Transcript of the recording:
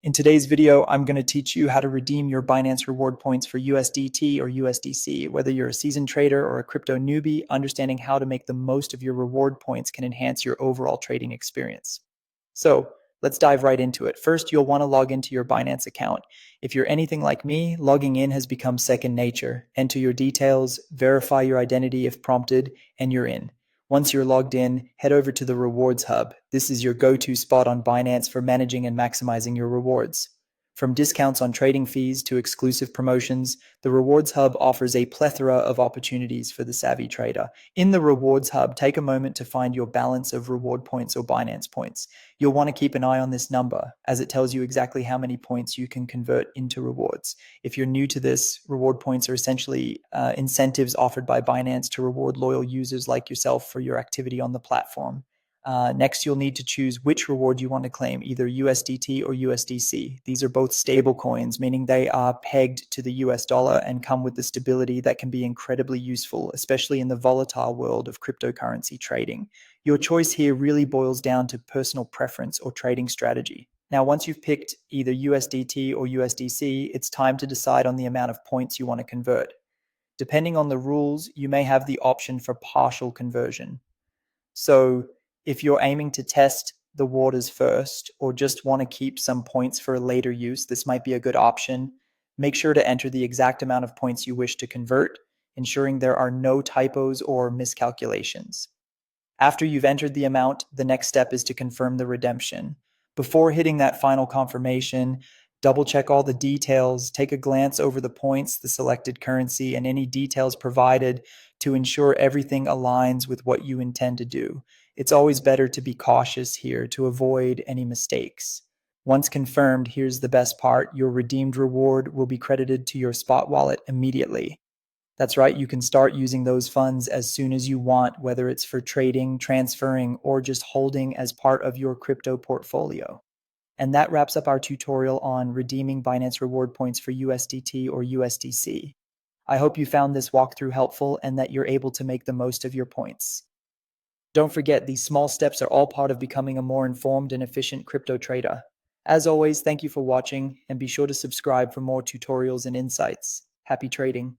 In today's video, I'm going to teach you how to redeem your Binance reward points for USDT or USDC. Whether you're a seasoned trader or a crypto newbie, understanding how to make the most of your reward points can enhance your overall trading experience. So let's dive right into it. First, you'll want to log into your Binance account. If you're anything like me, logging in has become second nature. Enter your details, verify your identity if prompted, and you're in. Once you're logged in, head over to the Rewards Hub. This is your go-to spot on Binance for managing and maximizing your rewards. From discounts on trading fees to exclusive promotions, the Rewards Hub offers a plethora of opportunities for the savvy trader. In the Rewards Hub, take a moment to find your balance of reward points or Binance points. You'll want to keep an eye on this number, as it tells you exactly how many points you can convert into rewards. If you're new to this, reward points are essentially incentives offered by Binance to reward loyal users like yourself for your activity on the platform. Next, you'll need to choose which reward you want to claim, either USDT or USDC. These are both stable coins, meaning they are pegged to the US dollar and come with the stability that can be incredibly useful, especially in the volatile world of cryptocurrency trading. Your choice here really boils down to personal preference or trading strategy. Now, once you've picked either USDT or USDC, it's time to decide on the amount of points you want to convert. Depending on the rules, you may have the option for partial conversion. So if you're aiming to test the waters first or just want to keep some points for later use, this might be a good option. Make sure to enter the exact amount of points you wish to convert, ensuring there are no typos or miscalculations. After you've entered the amount, the next step is to confirm the redemption. Before hitting that final confirmation, double check all the details, take a glance over the points, the selected currency, and any details provided to ensure everything aligns with what you intend to do. It's always better to be cautious here to avoid any mistakes. Once confirmed, here's the best part: your redeemed reward will be credited to your spot wallet immediately. That's right, you can start using those funds as soon as you want, whether it's for trading, transferring, or just holding as part of your crypto portfolio. And that wraps up our tutorial on redeeming Binance reward points for USDT or USDC. I hope you found this walkthrough helpful and that you're able to make the most of your points. Don't forget, these small steps are all part of becoming a more informed and efficient crypto trader. As always, thank you for watching, and be sure to subscribe for more tutorials and insights. Happy trading!